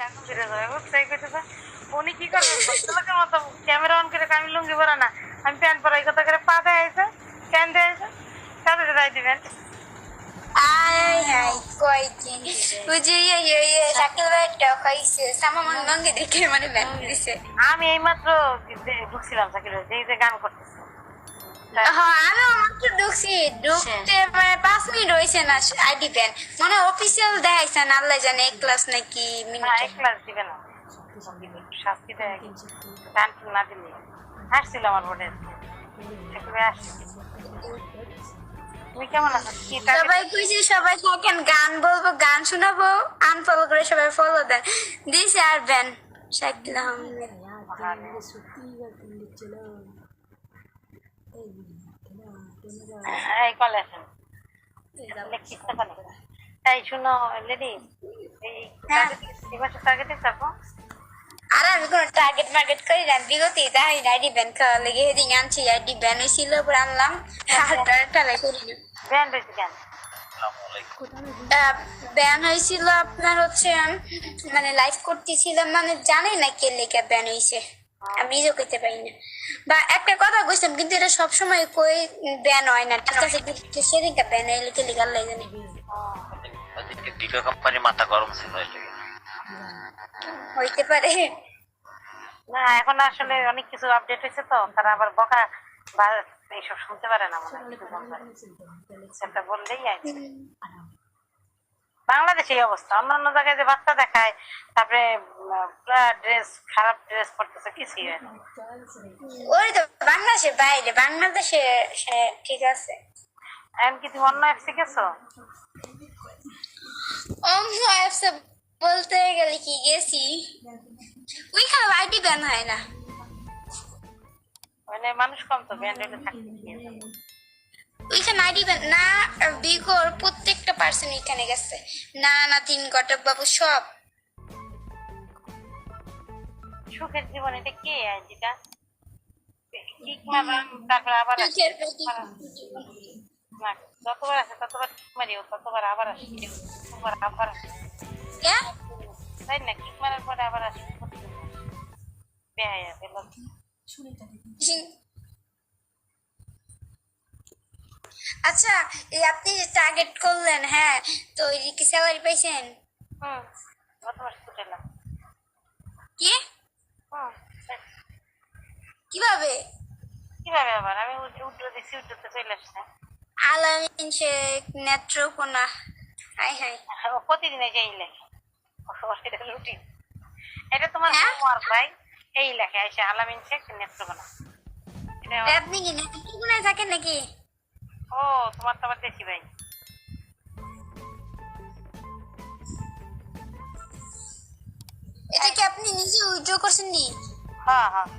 এখন ফিরে যাবে বুঝছে কইতেছে উনি কি করবে লোকের মতো ক্যামেরা অন করে আমি লুঙ্গি পরা না আমি প্যান্ট পরাই কথা করে পা দেয় আছে প্যান দেয় আছে সাথে দাই দিবেন Ai, ai, coitinho. O dia aquilo vai ter que sama mangi দেখে মানে ব্যান দিছে আমি এইমাত্র ঢুকছিলাম সাকিব এই যে গান করতেছে হ্যাঁ আমি মাত্র ঢুকতে মানে 5 মিনিট হয়েছে না আইডি ব্যান মানে অফিসিয়াল দেখাইছে না আল্লাহ জানে এক ক্লাস নাকি মিনিট এক ক্লাস দিবে না শাস্তি দেয় গান না দিলে হাসছিল আমার বোর্ডে তুমি কেমন আছো সবাই কইছে সবাই থাকেন গান বলবো গান শোনাবো আনফলো করে সবাই ফলো দেন দিস আর ব্যান শাকিল আহমেদ এই কলেজ তাই শুনো লেডি এই টার্গেটে থাকো আর আমি কোনো টার্গেট মার্কেট করি না বিগতি তাই আইডি ব্যান খাওয়া লেগে হেদিন আনছি আইডি ব্যান হয়েছিল পরে আনলাম টালাই করি না ব্যান রয়েছে কেন ব্যান হয়েছিল আপনার হচ্ছে মানে লাইভ করতেছিলাম মানে জানি না কে লেখা ব্যান হয়েছে আমি নিজেও কইতে পারি না বা একটা কথা কইছিলাম কিন্তু এটা সবসময় কই ব্যান হয় না ঠিক আছে সেদিনটা ব্যান হইলে কে লেখার লাগে জানি টিকা কোম্পানি মাথা গরম ছিল হইতে পারে না এখন আসলে অনেক কিছু আপডেট হয়েছে তো তারা আবার বকা বা এইসব শুনতে পারে না মনে সেটা বললেই আছে বাংলাদেশে এই অবস্থা অন্য অন্য জায়গায় যে বাচ্চা দেখায় তারপরে ড্রেস খারাপ ড্রেস পরতেছে কিছুই হয় না ওই তো বাংলাদেশে ঠিক আছে এমনকি তুমি অন্য অ্যাপসে গেছো অন্য অ্যাপসে বলতে গেলে কি গেছি ওইখানে আইডি ব্যান হয় না মানে মানুষ কম তো ব্যান্ডেডে থাকতে ওইখানে আইডি ব্যান না বিগর প্রত্যেকটা পার্সন এখানে গেছে না তিন ঘটক বাবু সব সুখের জীবন এটা কে আইডিটা কি মারাম তারপর আবার যতবার আছে ততবার মারিও ততবার আবার আসি ততবার আবার তাই না কিক মারার পরে আবার আসি বেহায়া বেলা আচ্ছা এই আপনি টার্গেট করলেন হ্যাঁ তো এই কি স্যালারি পাইছেন গত মাসে তুলেলাম কি কিভাবে কিভাবে আবার আমি উল্টো দিচ্ছি উল্টোতে চলে আসছে আলামিন শেখ নেত্রকোনা হাই হাই ও প্রতিদিন এই যে এই লেখে রুটিন এটা তোমার হোমওয়ার্ক ভাই এই লেখে আইসা আলামিন শেখ নেত্রকোনা আপনি কি নেত্রকোনায় থাকেন নাকি ও তোমার তো আবার দেশি ভাই এটা কি আপনি নিজে উইথড্র করছেন নি হ্যাঁ হ্যাঁ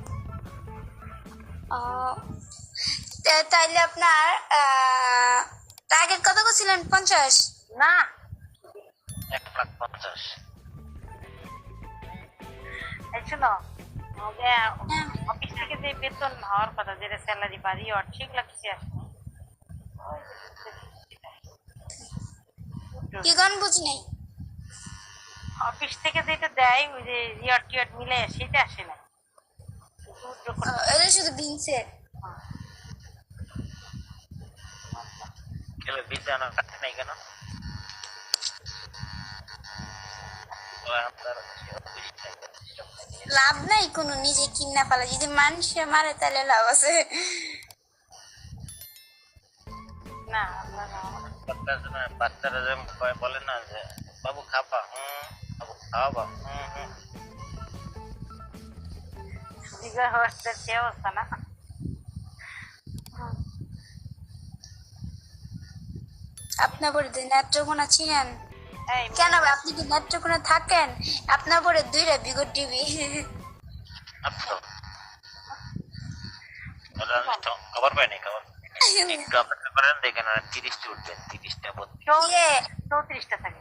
তাইলে আপনার টার্গেট কত করছিলেন 50 না 1,50,000 এই শোনো অফিস থেকে যে বেতন হওয়ার কথা যেটা স্যালারি বাড়ি আর সেগুলো কিছু আসে কি গান বুঝি নাই অফিস থেকে যেটা দেয় ওই যে রিয়ার্ড টিয়ার্ড মিলে সেটা আসে না এটা শুধু বিনছে কেলে বিজানো কাটে নাই কেন লাভ নাই কোনো নিজে কিনা পালা যদি মানুষে মারে তাহলে লাভ আছে না বাচ্চারা যেমন বলে না যে বাবু খাবা বাবু খাওয়াবা দিঘা হওয়ার সে অবস্থা না আপনার পরে নেত্রকোনা ছিলেন কেন আপনি কি নেত্রকোনা থাকেন আপনার পরে 2টা বিগত টিভি খবর পাই নাই খবর একটু অপেক্ষা করেন দেখেন 30টা উঠবেন 30টা 34টা থাকে